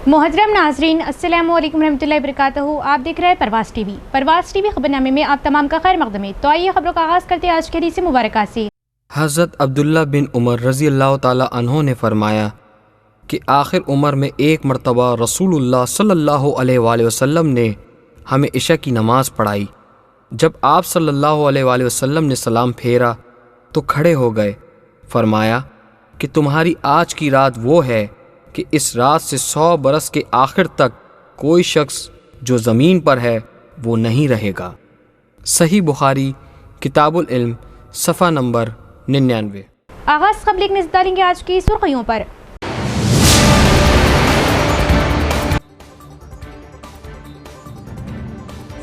محترم ناظرین، السلام علیکم ورحمۃ اللہ وبرکاتہ۔ آپ دیکھ رہے ہیں پرواز ٹی وی۔ پرواز ٹی وی خبرنامے میں آپ تمام کا خیر مقدم ہے۔ تو آئیے خبروں کا آغاز کرتے ہیں آج کے حدیث مبارکہ سے۔ حضرت عبداللہ بن عمر رضی اللہ تعالی عنہ نے فرمایا کہ آخر عمر میں ایک مرتبہ رسول اللہ صلی اللہ علیہ وآلہ وسلم نے ہمیں عشاء کی نماز پڑھائی۔ جب آپ صلی اللہ علیہ وآلہ وسلم نے سلام پھیرا تو کھڑے ہو گئے۔ فرمایا کہ تمہاری آج کی رات وہ ہے کہ اس رات سے 100 برس کے آخر تک کوئی شخص جو زمین پر ہے وہ نہیں رہے گا۔ صحیح بخاری کتاب العلم صفحہ نمبر 99۔ آغاز خبر نظر ڈالیں گے آج کی سرخیوں پر۔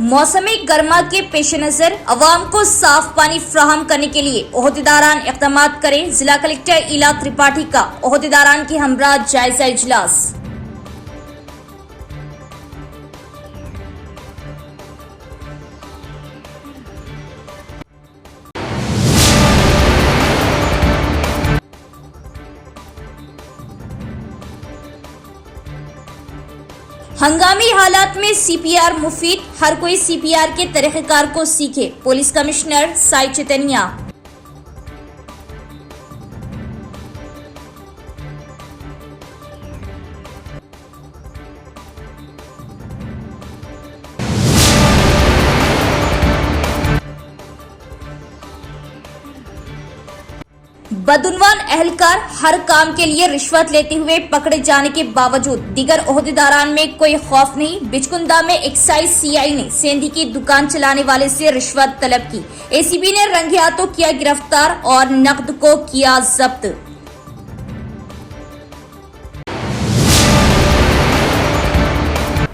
موسم گرما کے پیش نظر عوام کو صاف پانی فراہم کرنے کے لیے عہدیداران اقدامات کریں۔ ضلع کلکٹر ایلا ترپاٹھی کا عہدیداران کے ہمراہ جائزہ اجلاس۔ ہنگامی حالات میں سی پی آر مفید، ہر کوئی سی پی آر کے طریقہ کار کو سیکھے۔ پولیس کمشنر سائی چیتنیا۔ بدعنوان اہلکار ہر کام کے لیے رشوت لیتے ہوئے پکڑے جانے کے باوجود دیگر عہدیداران میں کوئی خوف نہیں۔ بچکندا میں ایکسائز سی آئی نے سیندی کی دکان چلانے والے سے رشوت طلب کی۔ اے سی بی نے رنگے ہاتھوں کیا گرفتار اور نقد کو کیا ضبط۔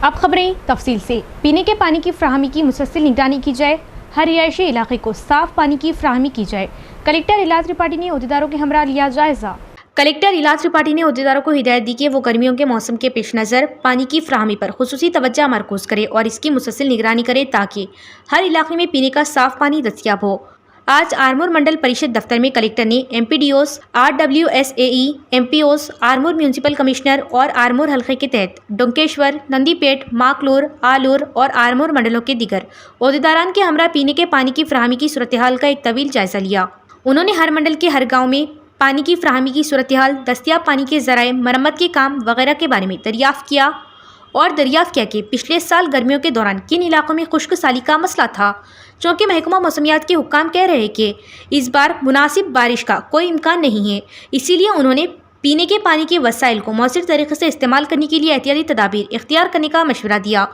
اب خبریں تفصیل سے۔ پینے کے پانی کی فراہمی کی مسلسل نگرانی کی جائے، ہر رہائشی علاقے کو صاف پانی کی فراہمی کی جائے۔ کلکٹر ایلا ترپاٹھی نے عہدیداروں کے ہمراہ لیا جائزہ۔ کلکٹر ایلا ترپاٹھی نے عہدیداروں کو ہدایت دی کہ وہ گرمیوں کے موسم کے پیش نظر پانی کی فراہمی پر خصوصی توجہ مرکوز کرے اور اس کی مسلسل نگرانی کرے تاکہ ہر علاقے میں پینے کا صاف پانی دستیاب ہو۔ آج آرمور منڈل پریشد دفتر میں کلکٹر نے M P D Os, R W S A E, M P Os, Armoor municipal commissioner اور آرمور حلقے کے تحت ڈونکیشور، نندی پیٹ، ماکلور، آلور اور آرمور منڈلوں کے دیگر عہدیداران کے ہمراہ پینے کے پانی کی فراہمی کی صورتحال کا ایک طویل جائزہ لیا۔ انہوں نے ہر منڈل کے ہر گاؤں میں پانی کی فراہمی کی صورتحال، دستیاب پانی کے ذرائع، مرمت کے کام وغیرہ کے بارے میں دریافت کیا کہ پچھلے سال گرمیوں کے دوران کن علاقوں میں خشک سالی کا مسئلہ تھا۔ چونکہ محکمہ موسمیات کے حکام کہہ رہے کہ اس بار مناسب بارش کا کوئی امکان نہیں ہے، اسی لیے انہوں نے پینے کے پانی کے وسائل کو مؤثر طریقے سے استعمال کرنے کے لیے احتیاطی تدابیر اختیار کرنے کا مشورہ دیا۔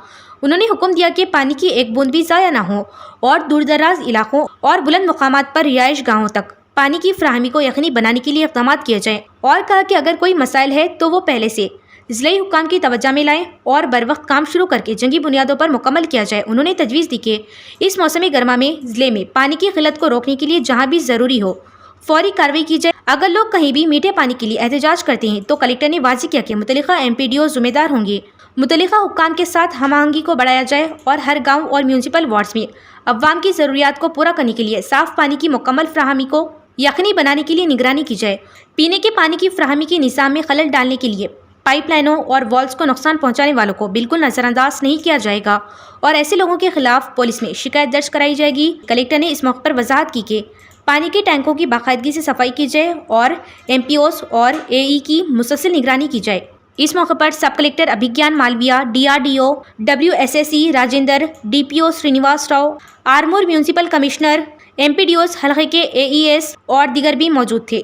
انہوں نے حکم دیا کہ پانی کی ایک بوند بھی ضائع نہ ہو اور دور دراز علاقوں اور بلند مقامات پر رہائش گاہوں تک پانی کی فراہمی کو یقینی بنانے کے لیے اقدامات کیے جائیں، اور کہا کہ اگر کوئی مسائل ہے تو وہ پہلے سے ضلعی حکام کی توجہ میں لائیں اور بروقت کام شروع کر کے جنگی بنیادوں پر مکمل کیا جائے۔ انہوں نے تجویز دی کہ اس موسم گرما میں ضلع میں پانی کی قلت کو روکنے کے لیے جہاں بھی ضروری ہو فوری کارروائی کی جائے۔ اگر لوگ کہیں بھی میٹھے پانی کے لیے احتجاج کرتے ہیں تو کلکٹر نے واضح کیا کہ متعلقہ ایم پی ڈی او ذمہ دار ہوں گے۔ متعلقہ حکام کے ساتھ ہم آہنگی کو بڑھایا جائے اور ہر گاؤں اور میونسپل وارڈز میں عوام کی ضروریات کو پورا کرنے کے لیے صاف پانی کی مکمل فراہمی کو یقینی بنانے کے لیے نگرانی کی جائے۔ پینے کے پانی کی فراہمی کے نظام میں خلل ڈالنے کے لیے پائپ لائنوں اور والز کو نقصان پہنچانے والوں کو بالکل نظر انداز نہیں کیا جائے گا اور ایسے لوگوں کے خلاف پولیس میں شکایت درج کرائی جائے گی۔ کلکٹر نے اس موقع پر وضاحت کی کہ پانی کے ٹینکوں کی باقاعدگی سے صفائی کی جائے اور ایم پی اوز اور اے ای کی مسلسل نگرانی کی جائے۔ اس موقع پر سب کلکٹر ابھیگیان Malviya, D R D O, W S S E Rajender, D P O Srinivas Rao, Armoor municipal commissioner, M P D Os حلقے کے اے ای ایس اور دیگر بھی موجود تھے۔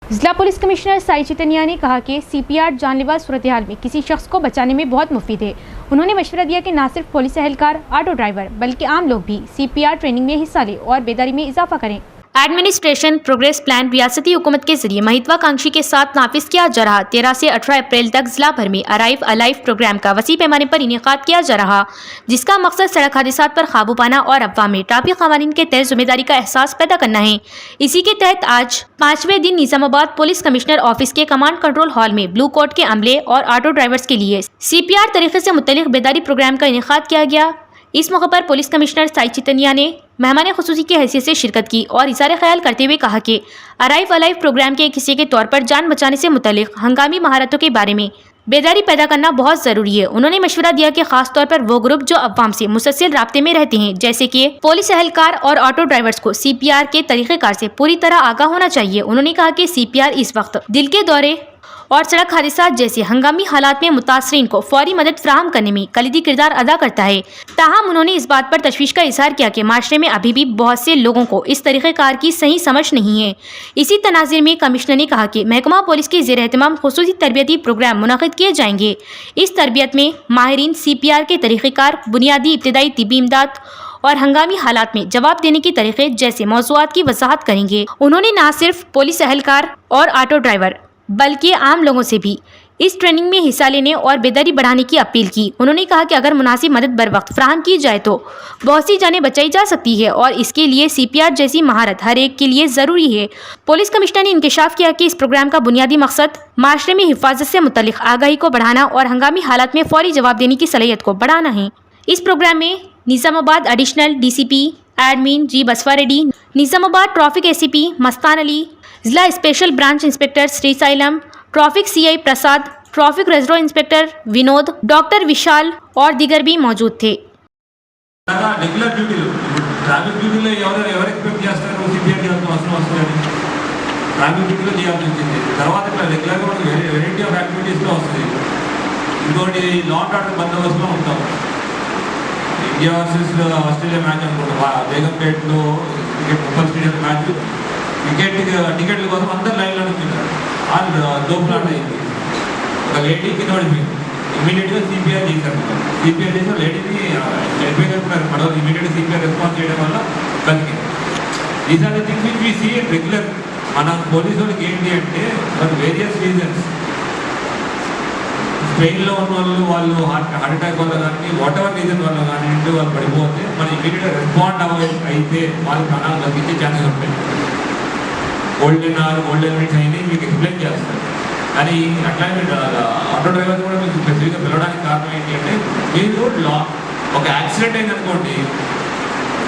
ضلع پولیس کمشنر سائی چیتنیا نے کہا کہ سی پی آر جان لیوا صورتحال میں کسی شخص کو بچانے میں بہت مفید ہے۔ انہوں نے مشورہ دیا کہ نہ صرف پولیس اہلکار، آٹو ڈرائیور بلکہ عام لوگ بھی سی پی آر ٹریننگ میں حصہ لیں اور بیداری میں اضافہ کریں۔ ایڈمنسٹریشن پروگریس پلان ریاستی حکومت کے ذریعے مہتوا کانکشی کے ساتھ نافذ کیا جا رہا 13 سے 18 اپریل تک ضلع بھر میں ارائیو الائیو پروگرام کا وسیع پیمانے پر انعقاد کیا جا رہا، جس کا مقصد سڑک حادثات پر قابو پانا اور عوام میں ٹریفک قوانین کے تحت ذمہ داری کا احساس پیدا کرنا ہے۔ اسی کے تحت آج 5ویں دن نظام آباد پولیس کمشنر آفس کے کمانڈ کنٹرول ہال میں بلو کوٹ کے عملے اور آٹو ڈرائیورز کے لیے سی پی آر طریقے سے متعلق بیداری پروگرام کا انعقاد کیا گیا۔ اس موقع پر پولیس کمشنر سائی چیتنیا نے مہمان خصوصی کی حیثیت سے شرکت کی اور اظہار خیال کرتے ہوئے کہا کہ ارائیو الائیو پروگرام کے ایک حصے کے طور پر جان بچانے سے متعلق ہنگامی مہارتوں کے بارے میں بیداری پیدا کرنا بہت ضروری ہے۔ انہوں نے مشورہ دیا کہ خاص طور پر وہ گروپ جو عوام سے مسلسل رابطے میں رہتے ہیں جیسے کہ پولیس اہلکار اور آٹو ڈرائیورز کو سی پی آر کے طریقہ کار سے پوری طرح آگاہ ہونا چاہیے۔ انہوں نے کہا کہ سی پی آر اس وقت دل کے دورے اور سڑک حادثات جیسے ہنگامی حالات میں متاثرین کو فوری مدد فراہم کرنے میں کلیدی کردار ادا کرتا ہے۔ تاہم انہوں نے اس بات پر تشویش کا اظہار کیا کہ معاشرے میں ابھی بھی بہت سے لوگوں کو اس طریقہ کار کی صحیح سمجھ نہیں ہے۔ اسی تناظر میں کمشنر نے کہا کہ محکمہ پولیس کے زیر اہتمام خصوصی تربیتی پروگرام منعقد کیے جائیں گے۔ اس تربیت میں ماہرین سی پی آر کے طریقہ کار، بنیادی ابتدائی طبی امداد اور ہنگامی حالات میں جواب دینے کے طریقے جیسے موضوعات کی وضاحت کریں گے۔ انہوں نے نہ صرف پولیس اہلکار اور آٹو ڈرائیور بلکہ عام لوگوں سے بھی اس ٹریننگ میں حصہ لینے اور بیداری بڑھانے کی اپیل کی۔ انہوں نے کہا کہ اگر مناسب مدد بر وقت فراہم کی جائے تو بہت سی جانیں بچائی جا سکتی ہے اور اس کے لیے سی پی آر جیسی مہارت ہر ایک کے لیے ضروری ہے۔ پولیس کمشنر نے انکشاف کیا کہ اس پروگرام کا بنیادی مقصد معاشرے میں حفاظت سے متعلق آگاہی کو بڑھانا اور ہنگامی حالات میں فوری جواب دینے کی صلاحیت کو بڑھانا ہے۔ اس پروگرام میں Nizamabad additional D C P admin G Baswa Reddy, Nizamabad traffic A C P Mastan Ali, ضلع special branch inspector Sri Sailam, traffic C I Prasad, traffic reserve inspector Vinod, doctor Vishal اور دیگر بھی موجود تھے۔ రెగ్యులర్ డ్యూటీలు ట్రాఫిక్ డ్యూటీలో ఎవరు ఎక్స్పెక్ట్ చేస్తారు సిపిఆర్ చేయాల్సిన అవసరం వస్తుంది, ట్రాఫిక్ డ్యూటీలో చేయాల్సి వచ్చింది। తర్వాత ఇట్లా రెగ్యులర్గా మనకి వెరైటీ ఆఫ్ యాక్టివిటీస్లో వస్తుంది। ఇంకోటి లా అండ్ ఆర్డర్ బందోబస్తులో ఉంటాం। ఇండియా వర్సెస్ ఆస్ట్రేలియా మ్యాచ్ అనుకుంటా, బేగంపేటలో ముప్పల్ స్టేడియం మ్యాచ్ టికెట్ల కోసం అందరు లైన్లో నుంచున్నారు। వాళ్ళు దోపులాట అయింది, ఒక లేడీ కింద పడిపోయింది। ఇమీడియట్గా సిపిఆర్ చేశారు, సిపిఆర్ చేసిన లేడీని చనిపోయినట్టున్నారు పడవలు। ఇమీడియట్గా సిపిఆర్ రెస్పాన్స్ చేయడం వల్ల బతికింది। These are the things which we see regular. మన పోలీసు వాళ్ళకి ఏంటి అంటే ఫర్ వేరియస్ రీజన్స్ స్పెయిన్లో ఉన్న వాళ్ళు హార్ట్ అటాక్ వల్ల కానీ వాట్ ఎవర్ రీజన్ వల్ల కానీ వాళ్ళు పడిపోతే మనం ఇమీడియట్గా రెస్పాండ్ అయితే వాళ్ళ ప్రాణాలు తగ్గించే ఛాన్సెస్ ఉంటాయి। గోల్డెన్ మినిట్స్ అయింది మీకు ఎక్స్ప్లెయిన్ చేస్తారు। కానీ అట్లానే ఆటో డ్రైవర్స్ కూడా మీకు స్పెసిఫిక్గా పిలవడానికి కారణం ఏంటి అంటే మీరు ఒక యాక్సిడెంట్ అయింది అనుకోండి,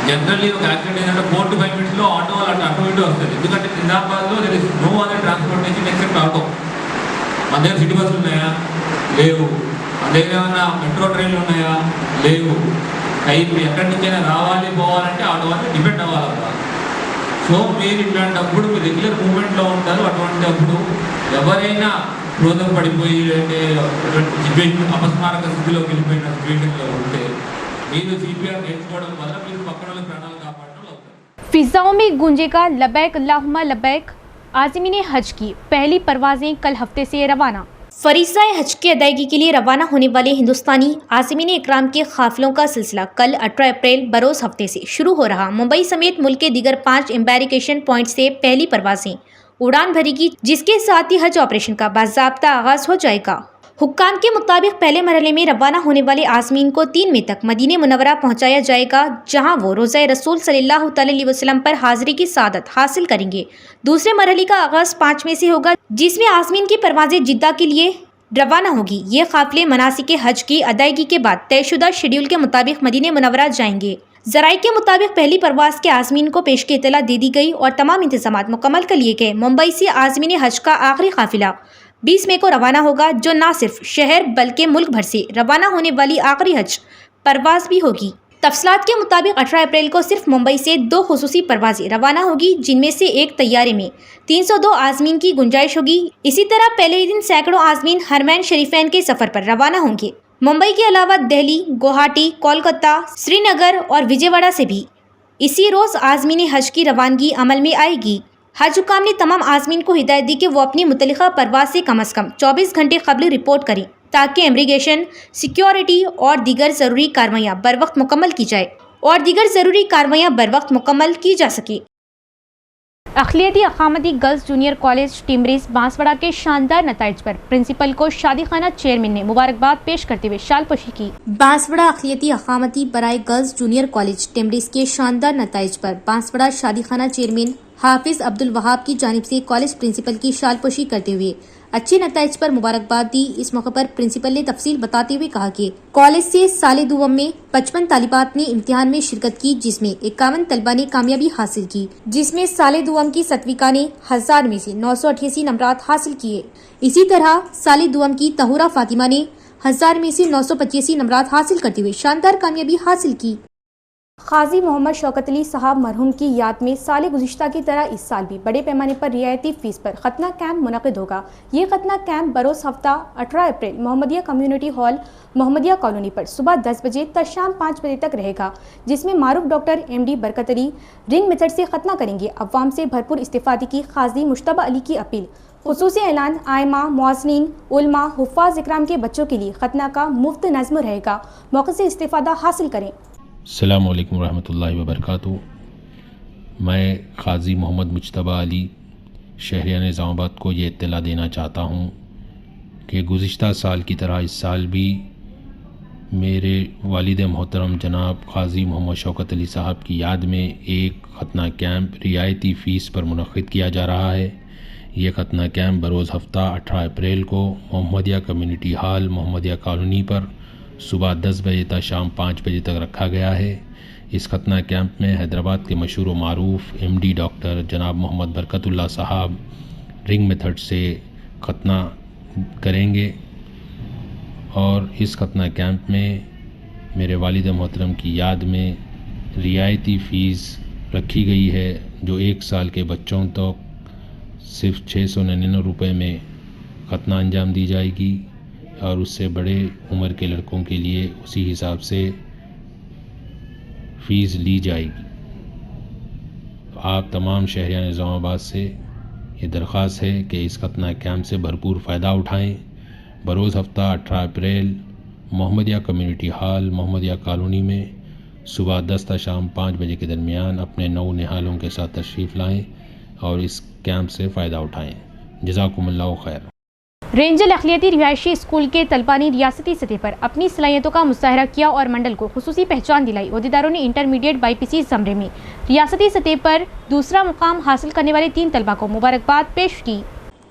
జనరల్లీ ఒక యాక్సిడెంట్ అయిందంటే 4 to 5 minutes ఆటో వాళ్ళు అటు ఇటు వస్తుంది। ఎందుకంటే నిజామాబాద్లో there is no other transportation except auto. మన దగ్గర సిటీ బస్సులు ఉన్నాయా? లేవు। మన దగ్గర ఏమైనా మెట్రో ట్రైన్లు ఉన్నాయా? లేవు। టైం ఎక్కడి నుంచైనా రావాలి పోవాలంటే ఆటో వాళ్ళు డిపెండ్ అవ్వాలి కదా। సో మీరు ఇట్లాంటప్పుడు మీరు రెగ్యులర్ మూవ్మెంట్లో ఉంటారు। అటువంటిప్పుడు ఎవరైనా క్రోధం పడిపోయి అంటే సిచ్యువేషన్ అపస్మారక స్థితిలోకి వెళ్ళిపోయిన సిచ్యువేషన్లో ఉంటే మీరు సిపిఆర్ నేర్చుకోవడం వల్ల మీరు పక్కన వాళ్ళ ప్రాణాలు కాపాడడం అవుతారు। फिजाओं में गूंजेगा लबैक अल्लाहुम्मा लबैक। आज़मीन हज की पहली परवाजें कल हफ्ते से रवाना। फरीज़ा हज की अदायगी के लिए रवाना होने वाले हिंदुस्तानी आज़मीन इकराम के काफिलों का सिलसिला कल 18 अप्रैल बरोज़ हफ्ते से शुरू हो रहा। मुंबई समेत मुल्क के दीगर 5 एम्बैरिकेशन पॉइंट से पहली परवाजें उड़ान भरेगी, जिसके साथ ही हज ऑपरेशन का बाज़ाब्ता आगाज़ हो जाएगा। हुक्काम के मुताबिक पहले मरहले में रवाना होने वाले आज़मीन को 3 मई तक मदीने मुनव्वरा पहुंचाया जाएगा, जहां वो रोज़ा रसूल सल्लल्लाहु अलैहि वसल्लम पर हाज़िरी की सादत हासिल करेंगे। दूसरे मरहले का आगाज़ 5 मई से होगा, जिसमें आज़मीन की परवाज़ें जिद्दा के लिए रवाना होगी। ये काफ़िले मनासिक हज की अदायगी के बाद तयशुदा शेड्यूल के मुताबिक मदीने मुनव्वरा जाएंगे। ज़राए के मुताबिक पहली परवाज़ के आज़मीन को पेश की इत्तला दे दी गई और तमाम इंतज़ामात मुकम्मल कर लिए गए। मुंबई से आज़मीन हज का आखिरी काफ़िला 20 मई को रवाना होगा, जो न सिर्फ शहर बल्कि मुल्क भर से रवाना होने वाली आखिरी हज परवाज़ भी होगी। तफसीलात के मुताबिक 18 अप्रैल को सिर्फ मुंबई से 2 खुसूसी परवाज़ें रवाना होगी, जिनमें से एक तैयारे में 302 आज़मीन की गुंजाइश होगी। इसी तरह पहले ही दिन सैकड़ों आज़मीन हरमैन शरीफैन के सफ़र पर रवाना होंगे। मुंबई के अलावा दिल्ली, गुवाहाटी, कोलकाता, श्रीनगर और विजयवाड़ा से भी इसी रोज़ आज़मीन हज की रवानगी अमल में आएगी। हज हुकाम ने तमाम आज़मीन को हिदायत दी कि वो अपनी मुतल्लिका परवाज़ से कम 24 घंटे कबल रिपोर्ट करें, ताकि इमिग्रेशन, सिक्योरिटी और दीगर ज़रूरी कार्रवाइयाँ बर वक्त मुकम्मल की जा सके। अखिलती अकामती गर्ल्स जूनियर कॉलेज टिमरीज बांसवाड़ा के शानदार नताइज पर प्रिंसिपल को शादीखाना चेयरमैन ने मुबारकबाद पेश करते हुए शालपोशी की। बांसवाड़ा अखिलती अकामती बराए गर्ल्स जूनियर कॉलेज टिमरीज के शानदार नताइज पर बांसवाड़ा शादीखाना चेयरमैन हाफिज अब्दुल वहाब की जानिब से कॉलेज प्रिंसिपल की शालपोशी करते हुए अच्छे नतائज पर मुबारकबाद दी। इस मौके पर प्रिंसिपल ने तफसील बताते हुए कहा कि कॉलेज से साल दुवम में 55 तालिबात ने इम्तिहान में शिरकत की, जिसमें 51 तलबा ने कामयाबी हासिल की, जिसमें साल दुवम की सत्विका ने 1000 में से 988 नंबरात हासिल किए। इसी तरह साल दुवम की तहुरा फातिमा ने 1000 में से 985 नंबरात हासिल करते हुए शानदार कामयाबी हासिल की। काजी मोहम्मद शौकत अली साहब मरहूम की याद में साल गुज़िश्ता की तरह इस साल भी बड़े पैमाने पर रियायती फ़ीस पर खतना कैंप मुनक़िद होगा। ये खतना कैंप बरोज़ हफ्ता 18 अप्रैल Mohammadia community hall Mohammadia colony पर सुबह 10 बजे तक शाम 5 बजे तक रहेगा, जिसमें मारूफ doctor MD Barkat Ali ring method से खतना करेंगे। अवाम से भरपूर इस्तिफ़ादे की काजी मुश्तबा अली की अपील। खुसूसी ऐलान आइमा, मुअज़्ज़िनीन, उलमा, हुफ़्फ़ाज़ इकराम के बच्चों के लिए खतना का मुफ्त नज़्म रहेगा। मौके से इस्तिफ़ादा हासिल करें। अस्सलामु अलैकुम रहमतुल्लाहि व बरकातुहू। मैं क़ाज़ी मोहम्मद मुज्तबा अली शहरियान निज़ामाबाद को ये इत्तला देना चाहता हूँ कि गुज़िश्ता साल की तरह इस साल भी मेरे वालिद मोहतरम जनाब क़ाज़ी मोहम्मद शौकत अली साहब की याद में एक खतना कैंप रियायती फ़ीस पर मुनक़िद किया जा रहा है। ये खतना कैंप बरोज़ हफ्ता 18 अप्रैल को Mohammadia community hall Mohammadia colony पर सुबह 10 बजे तक शाम 5 बजे तक रखा गया है। इस खतना कैंप में हैदराबाद के मशहूर व मारूफ MD डॉक्टर जनाब मोहम्मद बरकतुल्लाह साहब रिंग मेथड से खतना करेंगे और इस खतना कैंप में मेरे वालिद मोहतरम की याद में रियायती फ़ीस रखी गई है, जो 1 साल के बच्चों तक सिर्फ 699 रुपये में खतना अंजाम दी जाएगी और उससे बड़े उम्र के लड़कों के लिए उसी हिसाब से फ़ीस ली जाएगी। तो आप तमाम शहरियान निज़ामाबाद से ये दरख्वास्त है कि इस खतना कैंप से भरपूर फ़ायदा उठाएं। बरोज़ हफ्ता 18 अप्रैल Mohammadia community hall Mohammadia colony में सुबह 10 से शाम 5 बजे के दरमियान अपने नौ निहालों के साथ तशरीफ़ लाएं और इस कैंप से फ़ायदा उठाएं। जज़ाकुमुल्लाहु खैर। रेंजल अक़लियती रिहायशी स्कूल के तलबा ने रियासती सतह पर अपनी सलाहियतों का मुज़ाहरा किया और मंडल को खुसूसी पहचान दिलाई। ओहदेदारों ने इंटरमीडिएट BPC ज़मरे में रियासती सतह पर दूसरा मुकाम हासिल करने वाले 3 तलबा को मुबारकबाद पेश की।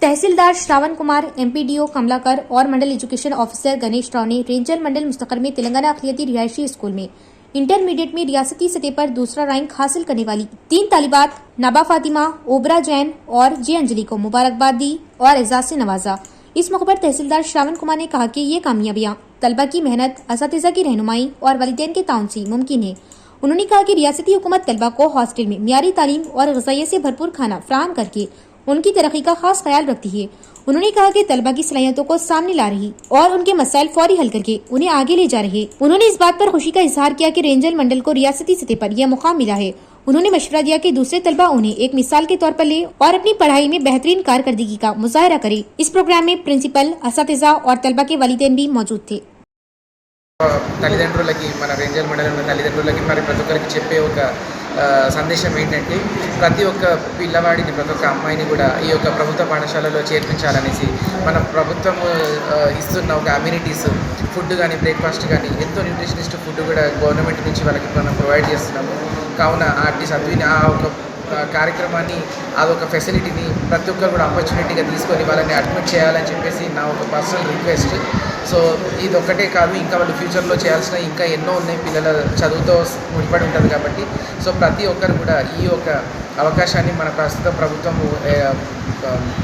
तहसीलदार श्रावण कुमार, MPDO कमलाकर और मंडल एजुकेशन ऑफिसर गणेश राव ने रेंजल मंडल मुस्तक़र में तेलंगाना अक़लियती रिहायशी स्कूल में इंटरमीडिएट में रियासती सतह पर दूसरा रैंक हासिल करने वाली 3 तालिबात नबा फातिमा, ओबरा जैन और J अंजलि को मुबारकबाद दी और एजाज़ से नवाजा। इस मौके पर तहसीलदार श्रावण कुमार ने कहा कि ये कामयाबियाँ तलबा की मेहनत, असातिज़ा की रहनुमाई और वालिदैन के ताउन से मुमकिन है। उन्होंने कहा कि रियासती हुकूमत तलबा को हॉस्टल में मियारी तालीम और ग़िज़ाइयत से भरपूर खाना फराहम करके उनकी तरक्की का खास ख्याल रखती है। उन्होंने कहा कि तलबा की सलाहियतों को सामने ला रही और उनके मसाइल फौरी हल करके उन्हें आगे ले जा रहे। उन्होंने इस बात पर खुशी का इजहार किया कि रेंजल मंडल को रियासती सतह पर यह मुकाम मिला है। उन्होंने मशवरा दिया कि दूसरे तलबा उन्हें एक मिसाल के तौर पर ले और अपनी पढ़ाई में बेहतरीन कारकर्दगी का मुजाहरा करे। इस प्रोग्राम में प्रिंसिपल, असातिज़ा और तलबा के वालिदैन भी मौजूद थे। తల్లిదండ్రులకి మన రేంజల్ మండలం ఉన్న తల్లిదండ్రులకి మరి ప్రతి ఒక్కరికి చెప్పే ఒక సందేశం ఏంటంటే ప్రతి ఒక్క పిల్లవాడిని ప్రతి ఒక్క అమ్మాయిని కూడా ఈ యొక్క ప్రభుత్వ పాఠశాలలో చేర్పించాలనేసి మన ప్రభుత్వం ఇస్తున్న ఒక అమ్యూనిటీస్ ఫుడ్ కానీ బ్రేక్ఫాస్ట్ కానీ ఎంతో న్యూట్రిషనిస్ట్ ఫుడ్ కూడా గవర్నమెంట్ నుంచి వాళ్ళకి మనం ప్రొవైడ్ చేస్తున్నాము. కావున అట్టి సద్విని ఆ ఒక కార్యక్రమాన్ని అదొక ఫెసిలిటీని ప్రతి ఒక్కరు కూడా ఆపర్చునిటీగా తీసుకొని వాళ్ళని అడ్మిట్ చేయాలని చెప్పేసి నా ఒక పర్సనల్ రిక్వెస్ట్. సో ఇది ఒక్కటే కాదు, ఇంకా వాళ్ళు ఫ్యూచర్లో చేయాల్సిన ఇంకా ఎన్నో ఉన్నాయి, పిల్లల చదువుతో ముడిపడి ఉంటుంది కాబట్టి సో ప్రతి ఒక్కరు కూడా ఈ యొక్క అవకాశాన్ని మన ప్రస్తుత ప్రభుత్వం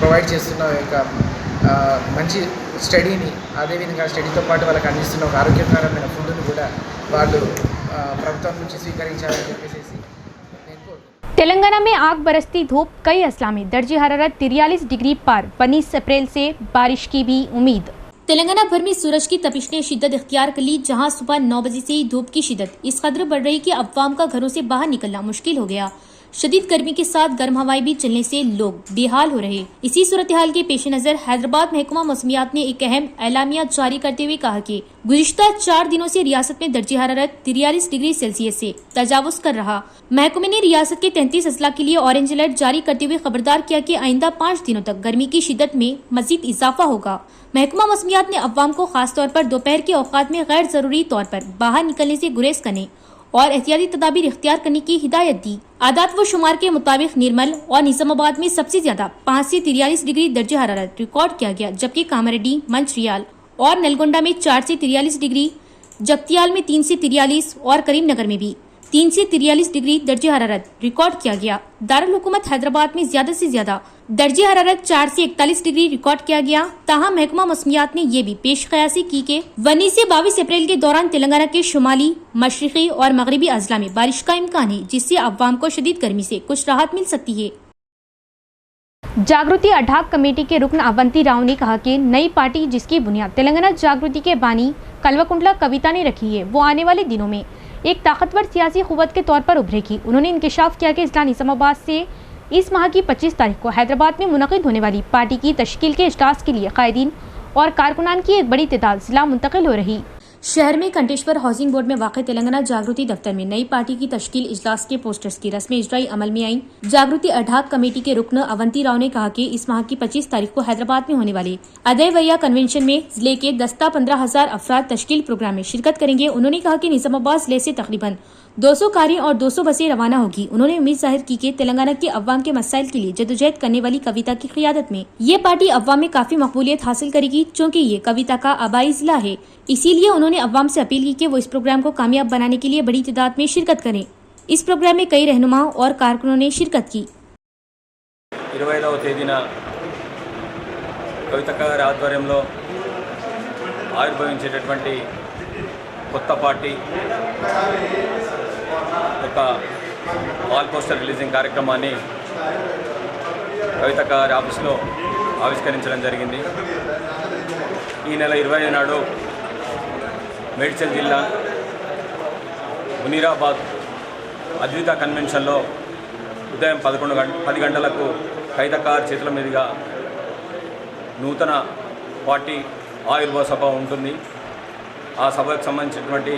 ప్రొవైడ్ చేస్తున్న యొక్క మంచి స్టడీని, అదేవిధంగా స్టడీతో పాటు వాళ్ళకి అందిస్తున్న ఒక ఆరోగ్యకరమైన ఫుడ్ని కూడా వాళ్ళు ప్రభుత్వం నుంచి స్వీకరించాలని చెప్పేసి तेलंगाना में आग बरसती धूप, कई अजला में दर्जे हरारत 43 डिग्री पार। 19 अप्रैल से बारिश की भी उम्मीद। तेलंगाना भर में सूरज की तपिश ने शिद्दत इख्तियार कर ली, जहां सुबह 9 बजे से ही धूप की शिद्दत इस कदर बढ़ रही कि अवाम का घरों से बाहर निकलना मुश्किल हो गया। शदीद गर्मी के साथ गर्म हवाएं भी चलने से लोग बेहाल हो रहे। इसी सूरत हाल के पेश नजर हैदराबाद महकमा मौसमियात ने एक अहम एलामिया जारी करते हुए कहा कि गुज़िश्ता 4 दिनों से रियासत में दर्जे हरारत 43 डिग्री सेल्सियस से तजावुज कर रहा। महकमे ने रियासत के 33 अजला के लिए ऑरेंज अलर्ट जारी करते हुए खबरदार किया कि आइंदा 5 दिनों तक गर्मी की शिद्दत में मजीद इजाफा होगा। महकमा मौसमियात ने अवाम को खास तौर पर दोपहर के औकात में गैर जरूरी तौर पर बाहर निकलने से गुरेज करने और एहतियाती तदाबीर इख्तियार करने की हिदायत दी। आदात व शुमार के मुताबिक निर्मल और निजामाबाद में सबसे ज्यादा 5 से 43 डिग्री दर्जे हरारत रिकॉर्ड किया गया, जबकि कामारेड्डी, मंचिरियाल और नलगोंडा में 4 से 43 डिग्री, जगतियाल में 3 से 43 और करीमनगर में भी 3 से 43 डिग्री दर्जे हरारत रिकॉर्ड किया गया। दारुल हुकूमत हैदराबाद में ज्यादा से ज्यादा दर्जे हरारत 4 से 41 डिग्री रिकॉर्ड किया गया। ताहम महकमा मौसमियात ने यह भी पेश कयासी की कि 19 से 22 अप्रैल के दौरान तेलंगाना के शुमाली, मशरिकी और मगरबी अजला में बारिश का इम्कान है, जिससे अवाम को शदीद गर्मी से कुछ राहत मिल सकती है। जागृति अढाक कमेटी के रुकन अवंती राव ने कहा कि नई पार्टी जिसकी बुनियाद तेलंगाना जागृति के बानी कल्वकुंडला कविता ने रखी है, वो आने वाले दिनों में एक ताकतवर सियासी कुव्वत के तौर पर उभरेगी। उन्होंने इंकशाफ किया कि इस्लाम निजामाबाद से इस माह की 25 तारीख को हैदराबाद में मुनक़िद होने वाली पार्टी की तश्कील के इजलास के लिए कायदीन और कारकुनान की एक बड़ी तादाद जिला मुंतकिल हो रही। शहर में कंटेश्वर हाउसिंग बोर्ड में वाक़ तेलंगाना जागृति दफ्तर में नई पार्टी की तश्कील इजलास के पोस्टर्स की रस्में इजराई अमल में आई। जागृति अढाक कमेटी के रुकन अवंती राव ने कहा कि इस माह की 25 तारीख को हैदराबाद में होने वाले अदय वैया कन्वेंशन में जिले के 10-15,000 अफराद तश्कील प्रोग्राम में शिरकत करेंगे। उन्होंने कहा कि निजामाबाद जिले से तकरीबन 200 कारें और 200 बसें रवाना होगी। उन्होंने उम्मीद जाहिर की कि तेलंगाना के अवाम के मसाइल के लिए जदोजहद करने वाली कविता की क़ियादत में ये पार्टी अवाम में काफी मकबूलियत हासिल करेगी, चूँकि ये कविता का आबाई जिला है। इसीलिए उन्होंने अवाम से अपील की कि वो इस प्रोग्राम को कामयाब बनाने के लिए बड़ी तादाद में शिरकत करें। इस प्रोग्राम में कई रहनुमा और कारकुनों ने शिरकत की। 20వ తేదీన కవితకారి ఆధ్వర్యంలో ఆవిర్భవించేటటువంటి కొత్త పార్టీ ఒక వాల్ పోస్టర్ రిలీజింగ్ కార్యక్రమాన్ని కవితకారి ఆఫీస్లో ఆవిష్కరించడం జరిగింది. ఈ నెల 20 నాడు మేడ్చల్ జిల్లా మునీరాబాద్ అద్విత కన్వెన్షన్లో ఉదయం 10 గంటలకు కవితకారి చేతుల మీదుగా నూతన పార్టీ ఆవిర్భావ సభ ఉంటుంది. ఆ సభకు సంబంధించినటువంటి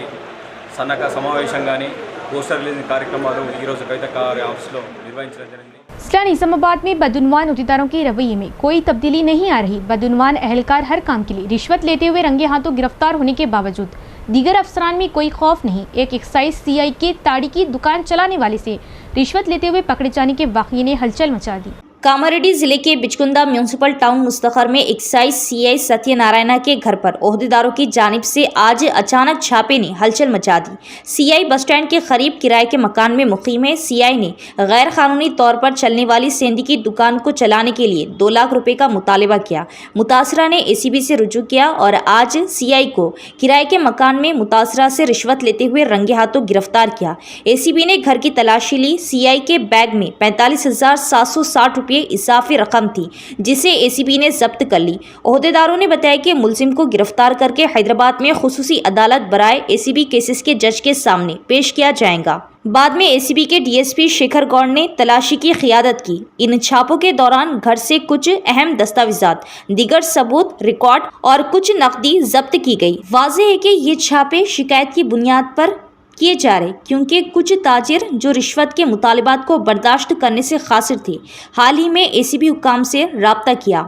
సన్నక సమావేశం కానీ పోస్టర్ రిలీజింగ్ కార్యక్రమాలు ఈరోజు కవితకారి ఆఫీస్లో నిర్వహించడం జరిగింది. जिला निजामाबाद में बदउनवान उहदेदारों के रवैये में कोई तब्दीली नहीं आ रही। बदउनवान अहलकार हर काम के लिए रिश्वत लेते हुए रंगे हाथों गिरफ्तार होने के बावजूद दीगर अफसरान में कोई खौफ नहीं। एक एक्साइज सीआई के ताड़ी की दुकान चलाने वाले से रिश्वत लेते हुए पकड़े जाने के वाक़ये ने हलचल मचा दी। कामारेड्डी जिले के बिचकुंदा म्यूनिसिपल टाउन मुस्तखर में एक्साइज सीआई सत्यनारायण के घर पर ओहदेदारों की जानिब से आज अचानक छापे ने हलचल मचा दी। सीआई बस स्टैंड के करीब किराए के मकान में मुकीम है। सीआई ने गैर कानूनी तौर पर चलने वाली सेंधी की दुकान को चलाने के लिए 2 लाख रुपए का मुतालबा किया। मुतासरा ने एसीबी से रुजू किया और आज सीआई को किराए के मकान में मुतासरा से रिश्वत लेते हुए रंगे हाथों गिरफ्तार किया। एसीबी ने घर की तलाशी ली। सीआई के बैग में 45,760 रुपये इजाफी रकम थी, जिसे एसीबी ने जब्त कर ली। ओहदेदारों ने बताया कि मुलजिम को गिरफ्तार करके हैदराबाद में खुसूसी अदालत बराए एसीबी केसेस के जज के सामने पेश किया जाएगा। बाद में एसीबी के डीएसपी शेखर गौड़ ने तलाशी की क़ियादत की। इन छापों के दौरान घर से कुछ अहम दस्तावेजात, दीगर सबूत, रिकॉर्ड और कुछ नकदी जब्त की गई। वाज़ेह है कि ये छापे शिकायत की बुनियाद पर किए जा रहे, क्योंकि कुछ ताजिर जो रिश्वत के मुतालिबात को बर्दाश्त करने से खासिर थे, हाल ही में एसीबी हुक्काम से राब्ता किया।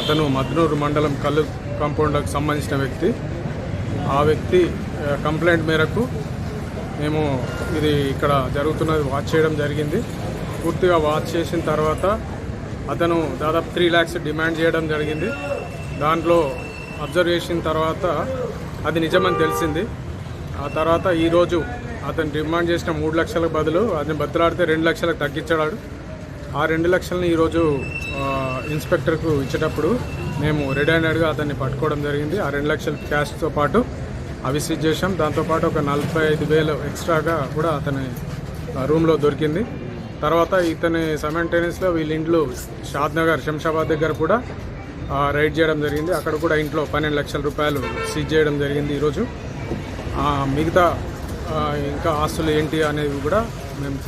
అతను మద్నూరు మండలం కల్లు కాంపౌండ్కి సంబంధించిన వ్యక్తి. ఆ వ్యక్తి కంప్లైంట్ మేరకు మేము ఇది ఇక్కడ జరుగుతున్నది వాచ్ చేయడం జరిగింది. పూర్తిగా వాచ్ చేసిన తర్వాత అతను దాదాపు 3 lakhs డిమాండ్ చేయడం జరిగింది. దాంట్లో అబ్జర్వ్ చేసిన తర్వాత అది నిజమని తెలిసింది. ఆ తర్వాత ఈరోజు అతను డిమాండ్ చేసిన 3 లక్షలకు బదులు అతను బద్దలాడితే 2 లక్షలకు తగ్గించాడు. ఆ 2 లక్షలని ఈరోజు ఇన్స్పెక్టర్కు ఇచ్చేటప్పుడు మేము రెడ్ హ్యాండెడ్గా అతన్ని పట్టుకోవడం జరిగింది. ఆ 2 లక్షల క్యాష్తో పాటు అవి సీజ్ చేసాం. దాంతోపాటు ఒక 45,000 ఎక్స్ట్రాగా కూడా అతని రూమ్లో దొరికింది. తర్వాత ఇతని సైమల్టేనియస్లో వీళ్ళ ఇంట్లో షాద్నగర్ శంషాబాద్ దగ్గర కూడా రైడ్ చేయడం జరిగింది. అక్కడ కూడా ఇంట్లో 12 లక్షల రూపాయలు సీజ్ చేయడం జరిగింది. ఈరోజు మిగతా ఇంకా ఆస్తులు ఏంటి అనేవి కూడా మేము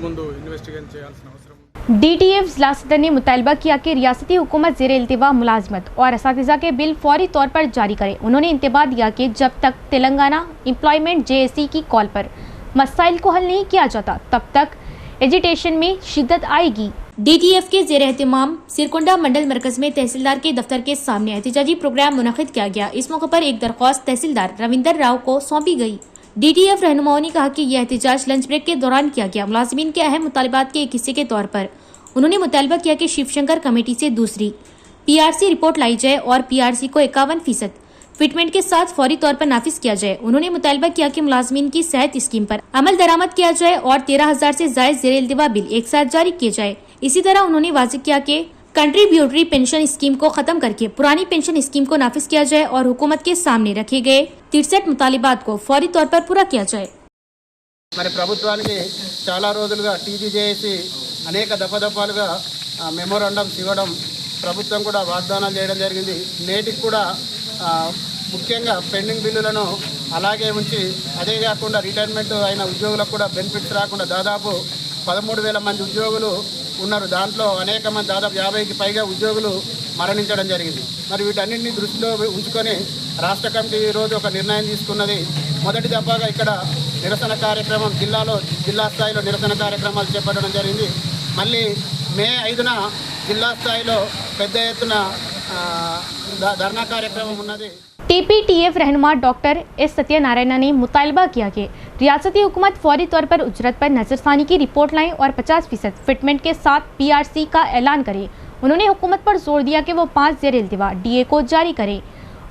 ముందు ఇన్వెస్టిగేట్ చేయాల్సిన అవసరం. DTF जिला सदर ने मुतालबा किया कि रियासती हुकूमत ज़ेर इल्तिवा मुलाजमत और असातिज़ा के बिल फौरी तौर पर जारी करे। उन्होंने इंतबाह दिया कि जब तक तेलंगाना एम्प्लॉयमेंट JSC की कॉल पर मसाइल को हल नहीं किया जाता, तब तक एजिटेशन में शिद्दत आएगी। DTF के ज़ेर एहतमाम सिरकुंडा मंडल मरकज़ में तहसीलदार के दफ्तर के सामने एहतजाजी प्रोग्राम मुनक़िद किया गया। इस मौके पर एक दरख्वास्त तहसीलदार रविंदर राव को सौंपी गई। DTF रहनुमाओं ने कहा कि यह एहतजाज लंच ब्रेक के दौरान किया गया। मुलाजिमीन के अहम मुतालिबात के एक हिस्से के तौर पर उन्होंने मुतालबा किया कि शिवशंकर कमेटी से दूसरी PRC रिपोर्ट लाई जाए और PRC को 51% फिटमेंट के साथ फौरी तौर पर नाफिज किया जाए। उन्होंने मुतालबा किया कि मुलाजमीन की सेहत स्कीम पर अमल दरामद किया जाए और 13,000 से जायद ज़ेर इल्तिवा बिल एक साथ जारी किए जाए। इसी तरह उन्होंने वाज़ेह किया कि कंट्रीब्यूटरी पेंशन स्कीम को खत्म करके पुरानी पेंशन स्कीम को नाफिज किया जाए और हुकूमत के सामने रखे गए 63 मुतालिबात को फौरी तौर पर पूरा किया जाए। మరి ప్రభుత్వానికి చాలా రోజులుగా టీజీజేఏసీ అనేక దఫాలుగా మెమోరాండమ్స్ ఇవ్వడం, ప్రభుత్వం కూడా వాగ్దానాలు చేయడం జరిగింది. నేటికి కూడా ముఖ్యంగా పెండింగ్ బిల్లులను అలాగే ఉంచి, అదే కాకుండా రిటైర్మెంట్ అయిన ఉద్యోగులకు కూడా బెనిఫిట్స్ రాకుండా దాదాపు 13,000 మంది ఉద్యోగులు ఉన్నారు. దాంట్లో అనేక మంది దాదాపు 50కి పైగా ఉద్యోగులు మరణించడం జరిగింది. మరి వీటన్నింటినీ దృష్టిలో ఉంచుకొని రాష్ట్ర కమిటీ ఈరోజు ఒక నిర్ణయం తీసుకున్నది. మొదటి దఫాగా ఇక్కడ నిరసన కార్యక్రమం జిల్లా స్థాయిలో నిరసన కార్యక్రమాలు చేపట్టడం జరిగింది. మళ్ళీ మే 5న జిల్లా స్థాయిలో పెద్ద ఎత్తున ధర్నా కార్యక్రమం ఉన్నది. TPTF रहनुमा डॉक्टर एस सत्यनारायण ने मुतालबा किया कि रियासती हुकूमत फौरी तौर पर उजरत पर नजरसानी की रिपोर्ट लाएं और 50% फिटमेंट के साथ PRC का ऐलान करे। उन्होंने हुकूमत पर जोर दिया कि वो 5 ज़ेर इल्तिवा DA को जारी करें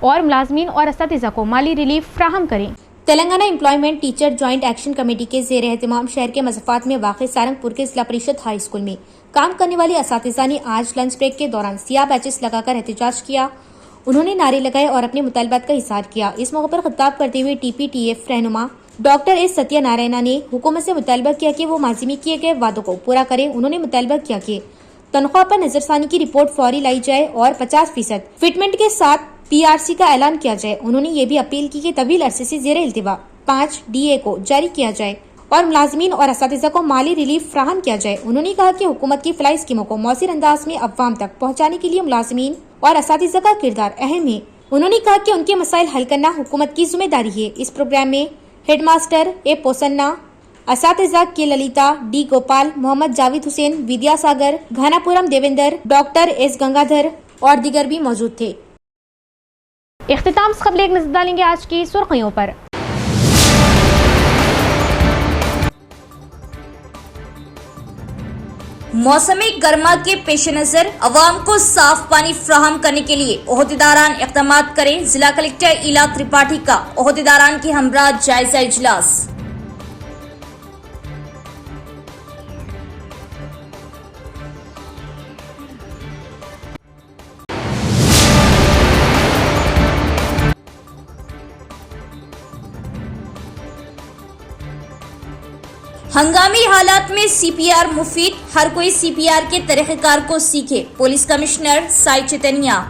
और मुलाजमीन और असातिज़ा को माली रिलीफ फ्राहम करें। Telangana employment teacher joint action committee के ज़ेर एहतमाम शहर के मज़फ़ात में वाक़ सारंगपुर के जिला परिषद हाई स्कूल में काम करने वाली असातिज़ा ने आज लंच ब्रेक के दौरान सियाह बैचेस लगाकर एहतजाज किया। उन्होंने नारे लगाए और अपने मुतालबात का इज़हार किया। इस मौके पर खिताब करते हुए TPTF रहनुमा डॉक्टर एस सत्यनारायण ने हुकूमत से मुतालबा किया कि वो माजी में किए गए वादों को पूरा करें। उन्होंने मुतालबा किया कि तनख्वाह पर नजरसानी की रिपोर्ट फौरी लाई जाए और 50% फिटमेंट के साथ PRC का ऐलान किया जाए। उन्होंने ये भी अपील की कि तवील अरसे से ज़ेर इल्तिवा 5 DA को जारी किया जाए और मुलाजमीन और असातिज़ा को माली रिलीफ फ्राहम किया जाए। उन्होंने कहा कि हुकूमत की फलाई स्कीमों को मौसर अंदाज में अवाम तक पहुँचाने के लिए मुलाजमीन और असातिज़ा का किरदार अहम है। उन्होंने कहा कि उनके मसाइल हल करना हुकूमत की जिम्मेदारी है। इस प्रोग्राम में हेड मास्टर ए पोसन्ना, असातिज़ा K Lalitha, D Gopal, Mohammed Javed Hussain, Vidyasagar, Ghanapuram Devender, doctor S Gangadhar और दीगर भी मौजूद थे। इख्तिताम से कबल एक नजर डालेंगे आज की सुर्खियों पर। मौसमी गर्मा के पेश नजर अवाम को साफ पानी फ्राहम करने के लिए ओहदेदारान इक़दामात करें। जिला कलेक्टर इला त्रिपाठी का ओहदेदारान के हमरा जायजा इजलास। हंगामी हालात में CPR मुफीद, हर कोई CPR के तरीक़ेकार को सीखे। Police commissioner Sai Chaitanya.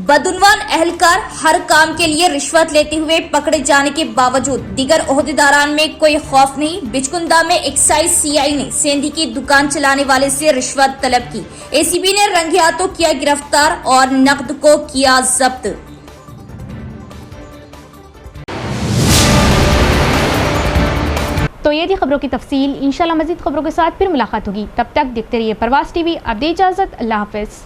बदउनवान एहलकार हर काम के लिए रिश्वत लेते हुए पकड़े जाने के बावजूद दीगर ओहदेदारान में कोई खौफ नहीं। बिचकुंदा में एक्साइज CI ने सेंधी की दुकान चलाने वाले से रिश्वत तलब की। ACP ने रंगे हाथों किया गिरफ्तार और नकद को किया जब्त। तो ये थी खबरों की तफसील। इंशाल्लाह मजीद खबरों के साथ फिर मुलाकात होगी। तब तक देखते रहिए परवाज़ TV। अब दे इजाजत। अल्लाह हाफिज।